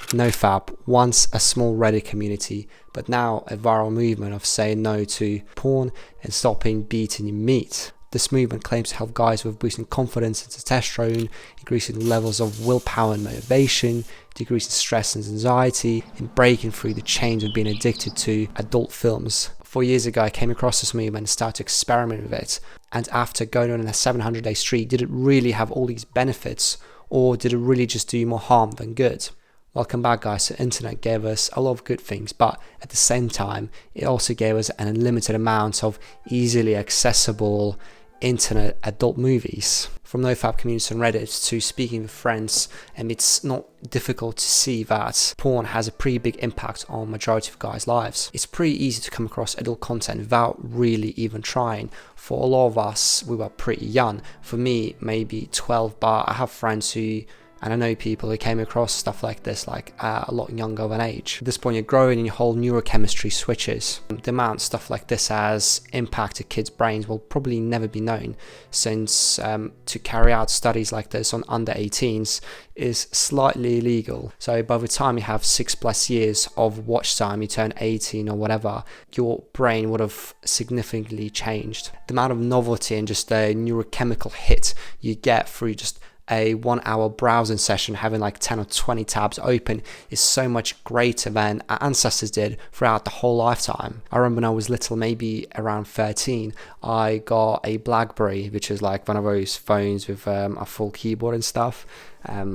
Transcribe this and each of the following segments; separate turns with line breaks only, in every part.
Nofap, once a small Reddit community, but now a viral movement of saying no to porn and stopping beating your meat. This movement claims to help guys with boosting confidence and testosterone, increasing levels of willpower and motivation, decreasing stress and anxiety, and breaking through the chains of being addicted to adult films. 4 years ago, I came across this movement and started to experiment with it. And after going on a 700-day streak, did it really have all these benefits, or did it really just do more harm than good? Welcome back, guys. The internet gave us a lot of good things, but at the same time, it also gave us an unlimited amount of easily accessible internet adult movies. From nofap communities on Reddit to speaking with friends, and it's not difficult to see that porn has a pretty big impact on majority of guys' lives. It's pretty easy to come across adult content without really even trying. For a lot of us, we were pretty young. For me, maybe 12, but I have friends who, and I know people who came across stuff like this like a lot younger of an age. At this point, you're growing and your whole neurochemistry switches. The amount stuff like this has impacted kids' brains will probably never be known, since to carry out studies like this on under 18s is slightly illegal. So by the time you have 6+ years of watch time, you turn 18 or whatever, your brain would have significantly changed. The amount of novelty and just a neurochemical hit you get through just a 1 hour browsing session, having like 10 or 20 tabs open, is so much greater than our ancestors did throughout the whole lifetime. I remember when I was little, maybe around 13, I got a BlackBerry, which is like one of those phones with a full keyboard and stuff,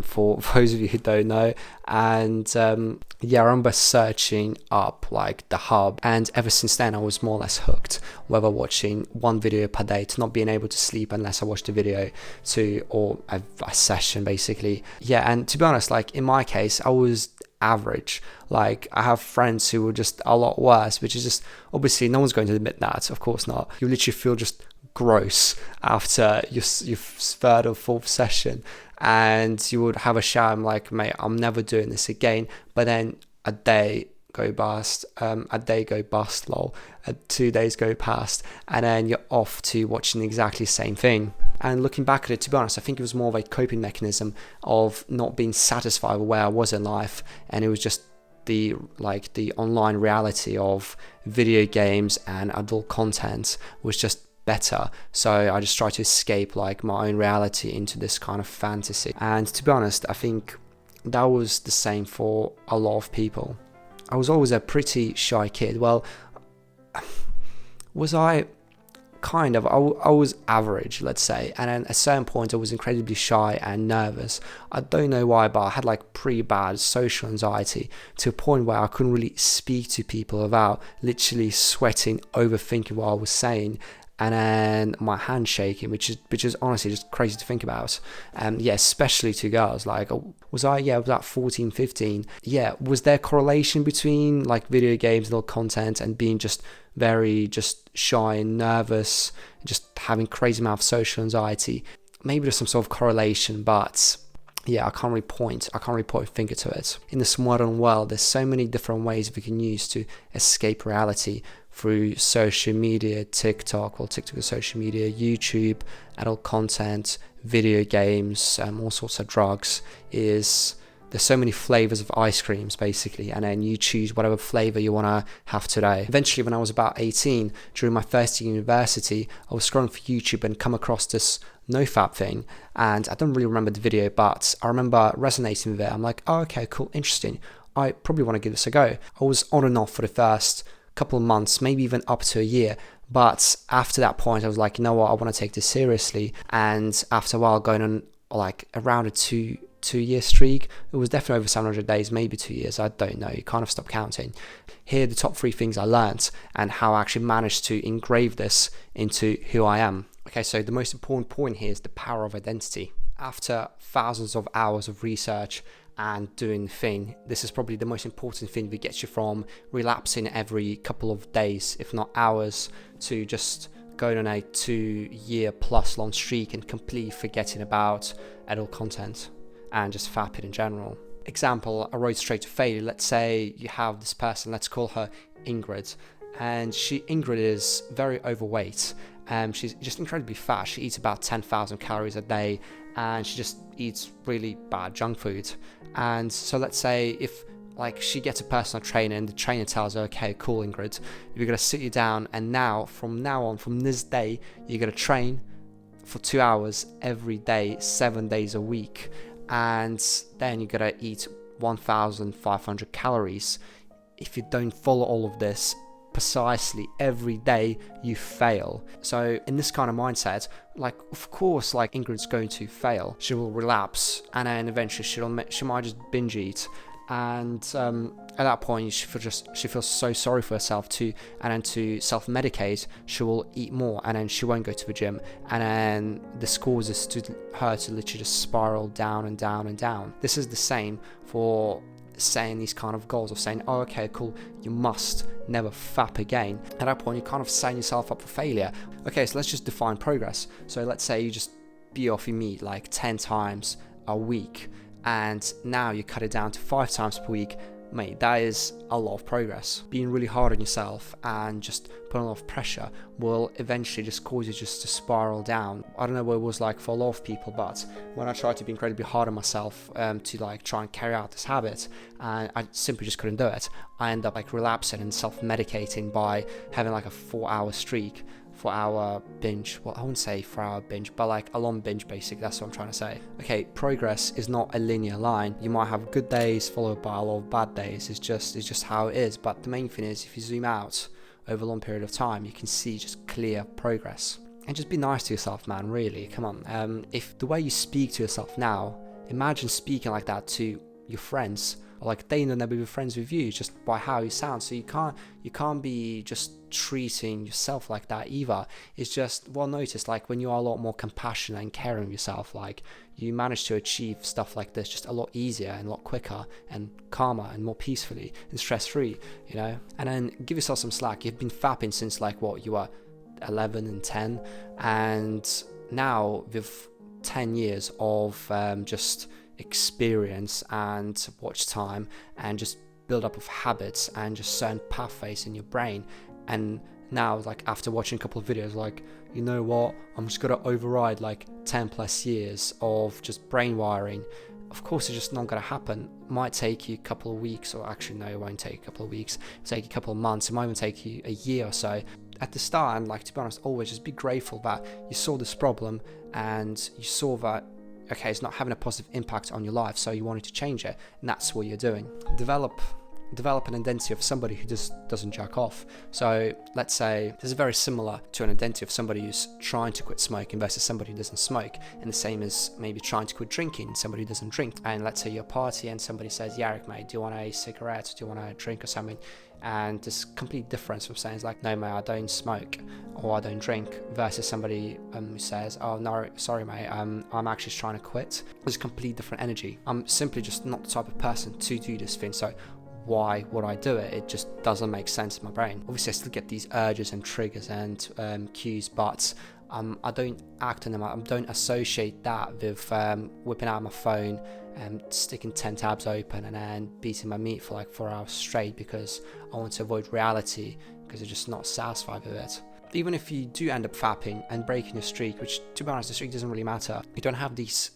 for those of you who don't know. And yeah, I remember searching up like the hub, and ever since then I was more or less hooked, whether watching one video per day to not being able to sleep unless I watched a video, to or a session basically. Yeah, and to be honest, like in my case, I was average. Like I have friends who were just a lot worse, which is just, obviously no one's going to admit that, of course not. You literally feel just gross after your third or fourth session, and you would have a shower. I'm like, mate, I'm never doing this again. But then a day go bust, lol, 2 days go past, and then you're off to watching exactly the same thing. And looking back at it, to be honest, I think it was more of a coping mechanism of not being satisfied with where I was in life, and it was just the online reality of video games and adult content was just better. So I just tried to escape like my own reality into this kind of fantasy. And to be honest, I think that was the same for a lot of people. I was always a pretty shy kid. Well, was I? Kind of. I was average, let's say, and at a certain point I was incredibly shy and nervous. I don't know why, but I had like pretty bad social anxiety, to a point where I couldn't really speak to people without literally sweating, overthinking what I was saying, and then my hand shaking, which is honestly just crazy to think about. Yeah, especially to girls. Like, was that 14, 15? Yeah, was there correlation between like video games and all content and being just very just shy and nervous, just having crazy amount of social anxiety? Maybe there's some sort of correlation, but yeah, I can't really point a finger to it. In this modern world, there's so many different ways we can use to escape reality through social media. TikTok is social media, YouTube, adult content, video games, all sorts of drugs. There's so many flavors of ice creams basically, and then you choose whatever flavor you want to have today. Eventually, when I was about 18, during my first year university, I was scrolling for YouTube and come across this nofap thing, and I don't really remember the video, but I remember resonating with it. I'm like, oh, okay, cool, interesting. I probably want to give this a go. I was on and off for the first couple of months, maybe even up to a year. But after that point, I was like, you know what, I want to take this seriously. And after a while, going on like around a two-year streak, it was definitely over 700 days, maybe 2 years, I don't know, you kind of stop counting. Here are the top 3 things I learned and how I actually managed to engrave this into who I am. Okay, so the most important point here is the power of identity. After thousands of hours of research and doing the thing, this is probably the most important thing that gets you from relapsing every couple of days, if not hours, to just going on a 2-year plus long streak and completely forgetting about adult content and just fapping in general. Example, a road straight to failure. Let's say you have this person, let's call her Ingrid, and Ingrid is very overweight. She's just incredibly fat. She eats about 10,000 calories a day, and she just eats really bad junk food. And so let's say if like she gets a personal trainer and the trainer tells her, okay, cool, Ingrid, we're gonna sit you down, and from this day, you're gonna train for 2 hours every day, 7 days a week, and then you're gonna eat 1,500 calories. If you don't follow all of this precisely every day, you fail. So in this kind of mindset, like, of course, like, Ingrid's going to fail. She will relapse, and then eventually she might just binge eat. And at that point, she feels so sorry for herself too, and then to self-medicate, she will eat more, and then she won't go to the gym, and then this causes her to literally just spiral down and down and down. This is the same for saying these kind of goals of saying, oh, okay, cool, you must never fap again. At that point, you're kind of setting yourself up for failure. Okay, so let's just define progress. So let's say you just be off your meat like 10 times a week, and now you cut it down to 5 times per week. Mate, that is a lot of progress. Being really hard on yourself and just putting a lot of pressure will eventually just cause you just to spiral down. I don't know what it was like for a lot of people, but when I tried to be incredibly hard on myself to like try and carry out this habit, and I simply just couldn't do it, I ended up like relapsing and self-medicating by having like a 4-hour streak, 4-hour binge. Well, I wouldn't say 4-hour binge, but like a long binge, basically. That's what I'm trying to say. Okay, progress is not a linear line. You might have good days followed by a lot of bad days. It's just how it is. But the main thing is, if you zoom out over a long period of time, you can see just clear progress. And just be nice to yourself, man. Really, come on. If the way you speak to yourself now, imagine speaking like that to your friends. Like, they will never be friends with you just by how you sound. So you can't be just treating yourself like that either. It's just, well, notice, like, when you are a lot more compassionate and caring of yourself, like, you manage to achieve stuff like this just a lot easier and a lot quicker and calmer and more peacefully and stress-free, you know. And then give yourself some slack. You've been fapping since like what, you were 11 and 10, and now with 10 years of just experience and watch time and just build up of habits and just certain pathways in your brain, and now, like, after watching a couple of videos, like, you know what, I'm just gonna override like 10 plus years of just brain wiring. Of course, it's just not gonna happen. It might take you a couple of weeks, or actually no, it won't take a couple of weeks. It'll take you a couple of months. It might even take you a year or so. At the start, and like, to be honest, always just be grateful that you saw this problem and you saw that, okay, it's not having a positive impact on your life, so you wanted to change it, and that's what you're doing. Develop an identity of somebody who just doesn't jack off. So let's say this is very similar to an identity of somebody who's trying to quit smoking versus somebody who doesn't smoke, and the same as maybe trying to quit drinking, somebody who doesn't drink. And let's say you're at a party and somebody says, Yarek, mate, do you want a cigarette, do you want a drink or something? And this complete difference from saying, like, no, mate, I don't smoke or I don't drink, versus somebody who says, oh no, sorry mate, I'm actually trying to quit. There's a complete different energy. I'm simply just not the type of person to do this thing, so why would I do it? It just doesn't make sense in my brain. Obviously, I still get these urges and triggers and cues, but I don't act on them. I don't associate that with whipping out my phone and sticking 10 tabs open and then beating my meat for like 4 hours straight because I want to avoid reality, because I'm just not satisfied with it. Even if you do end up fapping and breaking your streak, which, to be honest, the streak doesn't really matter, you don't have this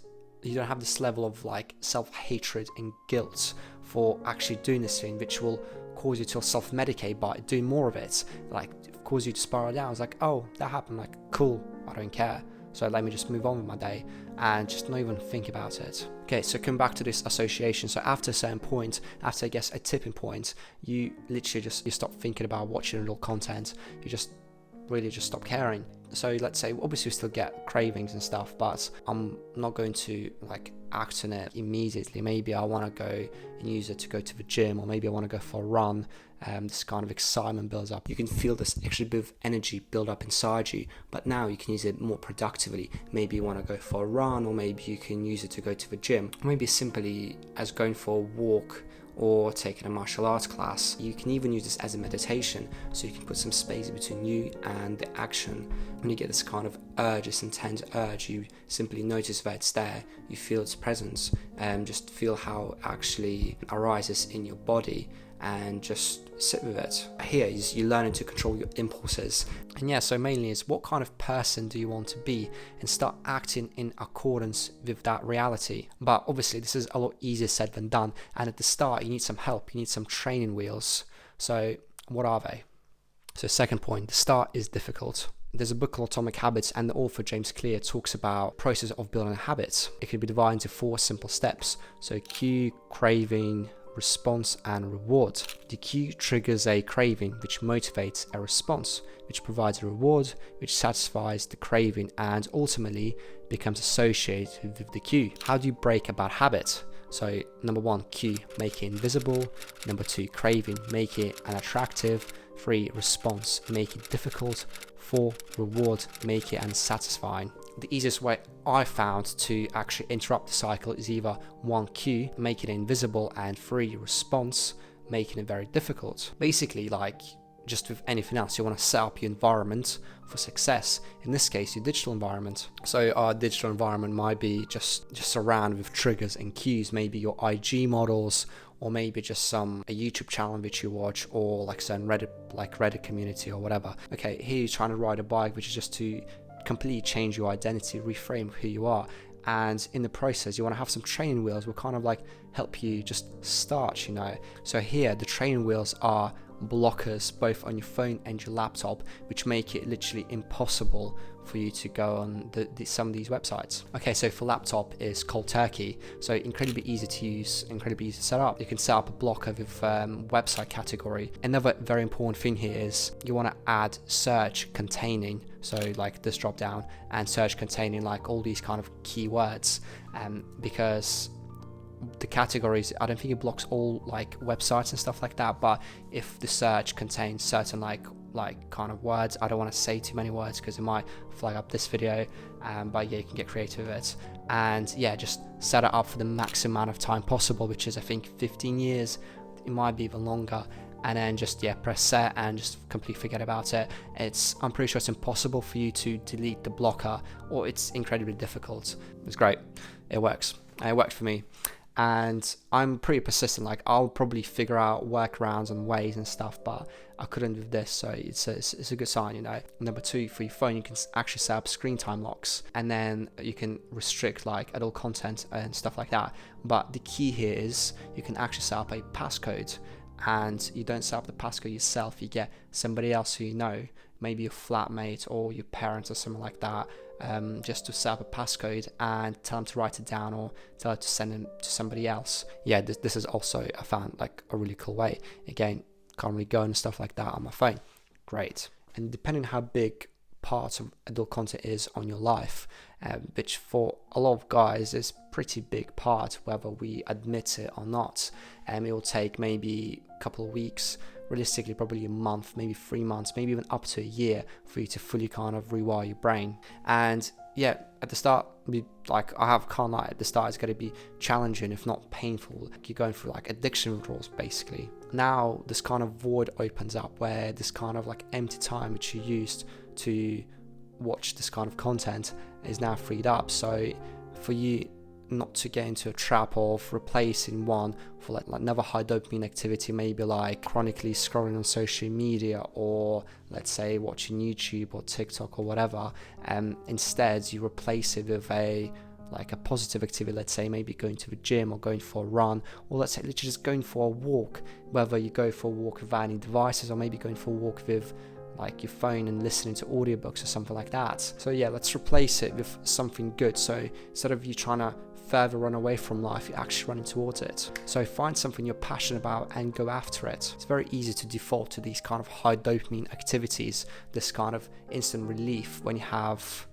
level of like self-hatred and guilt for actually doing this thing, which will cause you to self-medicate by doing more of it, like cause you to spiral down. It's like, oh, that happened, like, cool, I don't care, so let me just move on with my day and just not even think about it. Okay, so come back to this association. So after a certain point, after I guess a tipping point, you literally you stop thinking about watching real content. You just really just stop caring. So let's say, obviously we still get cravings and stuff, but I'm not going to like act on it immediately. Maybe I want to go and use it to go to the gym, or maybe I want to go for a run. This kind of excitement builds up. You can feel this extra bit of energy build up inside you, but now you can use it more productively. Maybe you want to go for a run, or maybe you can use it to go to the gym, or maybe simply as going for a walk or taking a martial arts class. You can even use this as a meditation, so you can put some space between you and the action. When you get this kind of urge, this intense urge, you simply notice that it's there, you feel its presence, and just feel how it actually arises in your body, and just sit with it. Here is you learning to control your impulses. And yeah, so mainly is what kind of person do you want to be, and start acting in accordance with that reality. But obviously this is a lot easier said than done, and at the start you need some help, you need some training wheels. So what are they? So second point, the start is difficult. There's a book called Atomic Habits, and the author James Clear talks about the process of building habits. It can be divided into 4 simple steps. So cue, craving, response, and reward. The cue triggers a craving, which motivates a response, which provides a reward, which satisfies the craving and ultimately becomes associated with the cue. How do you break a bad habit? So number 1, cue, make it invisible. Number 2, craving, make it unattractive. 3, response, make it difficult. 4, reward, make it unsatisfying. The easiest way I found to actually interrupt the cycle is either 1, cue, make it invisible, and 3, response, making it very difficult. Basically, like just with anything else, you want to set up your environment for success. In this case, your digital environment. So our digital environment might be just surrounded with triggers and cues, maybe your IG models, or maybe just a YouTube channel which you watch, or like certain Reddit community or whatever. Okay, here you're trying to ride a bike, which is just to completely change your identity, reframe who you are. And in the process, you want to have some training wheels will kind of like help you just start, So here, the training wheels are blockers both on your phone and your laptop, which make it literally impossible for you to go on some of these websites. Okay, so for laptop is cold turkey, so incredibly easy to use, incredibly easy to set up. You can set up a blocker with website category. Another very important thing here is you want to add search containing, so like this drop down, and search containing like all these kind of keywords, because the categories, I don't think it blocks all like websites and stuff like that, but if the search contains certain like kind of words, I don't want to say too many words because it might flag up this video, but yeah, you can get creative with it. And yeah, just set it up for the maximum amount of time possible, which is I think 15 years, it might be even longer. And then just press set and just completely forget about it. I'm pretty sure it's impossible for you to delete the blocker, or it's incredibly difficult. It's great, it works, and it worked for me. And I'm pretty persistent, like I'll probably figure out workarounds and ways and stuff, but I couldn't with this, so it's a good sign, Number 2, for your phone, you can actually set up screen time locks, and then you can restrict like adult content and stuff like that. But the key here is you can actually set up a passcode, and you don't set up the passcode yourself, you get somebody else who you know, maybe your flatmate or your parents or something like that, just to set up a passcode and tell them to write it down, or tell her to send it to somebody else. Yeah, this is also, I found like a really cool way. Again, can't really go and stuff like that on my phone. Great. And depending on how big part of adult content is on your life, which for a lot of guys is pretty big part, whether we admit it or not. It will take maybe a couple of weeks, realistically probably a month, maybe 3 months, maybe even up to a year for you to fully kind of rewire your brain. And yeah, at the start, at the start it's going to be challenging, if not painful. Like you're going through like addiction withdrawals basically. Now this kind of void opens up where this kind of like empty time which you used to watch this kind of content is now freed up. So for you not to get into a trap of replacing one for like another high dopamine activity, maybe like chronically scrolling on social media, or let's say watching YouTube or TikTok or whatever, instead you replace it with a positive activity, let's say maybe going to the gym or going for a run, or let's say literally just going for a walk, whether you go for a walk without any devices or maybe going for a walk with like your phone and listening to audiobooks or something like that. So yeah, let's replace it with something good. So instead of you trying to further run away from life, you're actually running towards it. So find something you're passionate about and go after it. It's very easy to default to these kind of high dopamine activities, this kind of instant relief when you have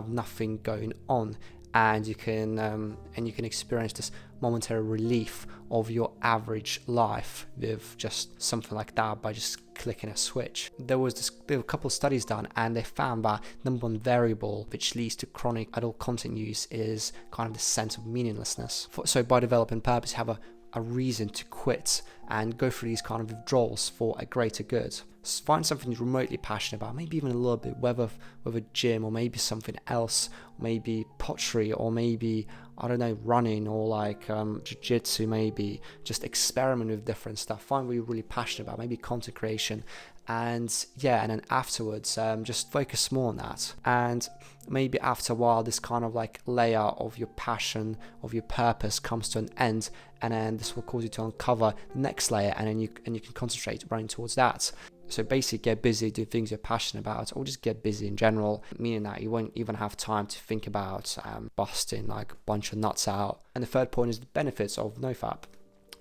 nothing going on, and you can experience this momentary relief of your average life with just something like that by just clicking a switch. There were a couple of studies done, and they found that number one variable which leads to chronic adult content use is kind of the sense of meaninglessness. So by developing purpose, have a reason to quit and go through these kind of withdrawals for a greater good. Find something you're remotely passionate about, maybe even a little bit, whether with a gym or maybe something else, maybe pottery, or maybe I don't know, running or like jiu-jitsu, maybe just experiment with different stuff, find what you're really passionate about, maybe content creation, and yeah, and then afterwards just focus more on that. And maybe after a while this kind of like layer of your passion, of your purpose comes to an end, and then this will cause you to uncover the next layer, and then you can concentrate running towards that. So basically get busy, do things you're passionate about, or just get busy in general, meaning that you won't even have time to think about busting like a bunch of nuts out. And the third point is the benefits of nofap.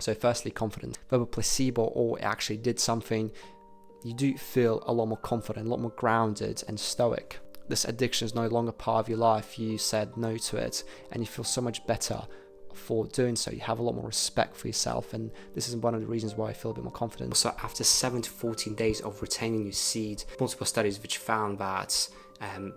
So firstly, confidence. Whether placebo or it actually did something, you do feel a lot more confident, a lot more grounded and stoic. This addiction is no longer part of your life. You said no to it, and you feel so much better for doing so. You have a lot more respect for yourself, and this is one of the reasons why I feel a bit more confident. So after 7 to 14 days of retaining your seed, multiple studies which found that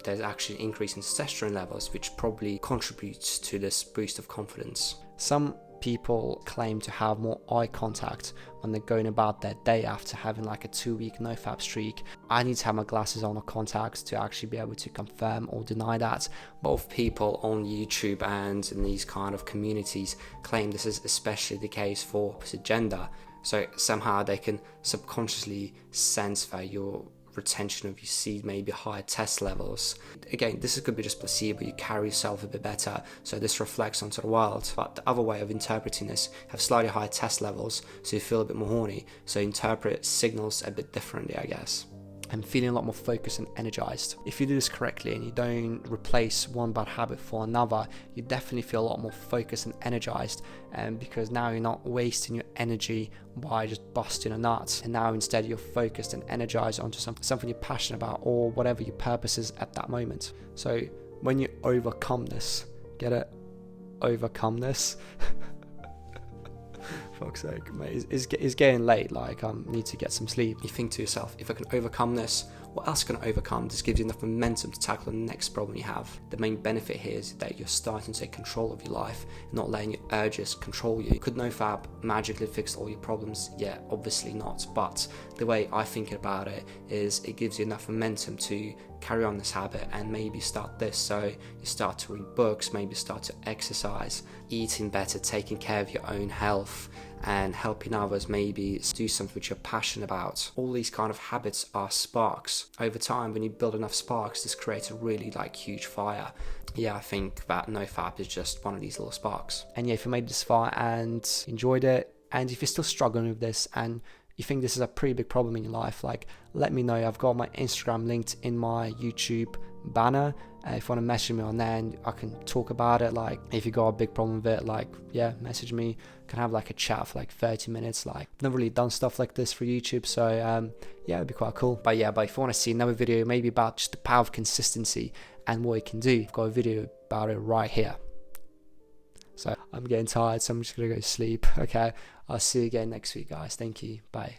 there's actually an increase in testosterone levels, which probably contributes to this boost of confidence. Some people claim to have more eye contact when they're going about their day after having like a 2-week nofap streak. I need to have my glasses on or contacts to actually be able to confirm or deny that. Both people on YouTube and in these kind of communities claim this is especially the case for opposite gender. So somehow they can subconsciously sense that your retention of your seed, maybe higher test levels. Again, this could be just placebo, you carry yourself a bit better, so this reflects onto the world. But the other way of interpreting this, have slightly higher test levels, so you feel a bit more horny, so interpret signals a bit differently, I guess. And feeling a lot more focused and energized. If you do this correctly and you don't replace one bad habit for another, you definitely feel a lot more focused and energized, because now you're not wasting your energy by just busting a nut, and now instead you're focused and energized onto something you're passionate about, or whatever your purpose is at that moment. So when you overcome this, get it? Overcome this. Fuck's sake, mate, it's getting late, like I need to get some sleep. You think to yourself, if I can overcome this, what else can I overcome? This gives you enough momentum to tackle the next problem you have. The main benefit here is that you're starting to take control of your life, not letting your urges control you. Could nofap magically fix all your problems? Yeah, obviously not, but the way I think about it is it gives you enough momentum to carry on this habit and maybe start this. So you start to read books, maybe start to exercise, eating better, taking care of your own health, and helping others, maybe do something which you're passionate about. All these kind of habits are sparks. Over time, when you build enough sparks, this creates a really like huge fire. Yeah, I think that nofap is just one of these little sparks. And yeah, if you made it this far and enjoyed it, and if you're still struggling with this and you think this is a pretty big problem in your life, like let me know. I've got my Instagram linked in my YouTube banner. If you want to message me on there and I can talk about it, like if you got a big problem with it, like yeah, message me, can have like a chat for like 30 minutes. Like I've never really done stuff like this for YouTube, so yeah, it'd be quite cool. But yeah, if you want to see another video maybe about just the power of consistency and what it can do, I've got a video about it right here. So I'm getting tired, so I'm just gonna go sleep. Okay, I'll see you again next week, guys. Thank you, bye.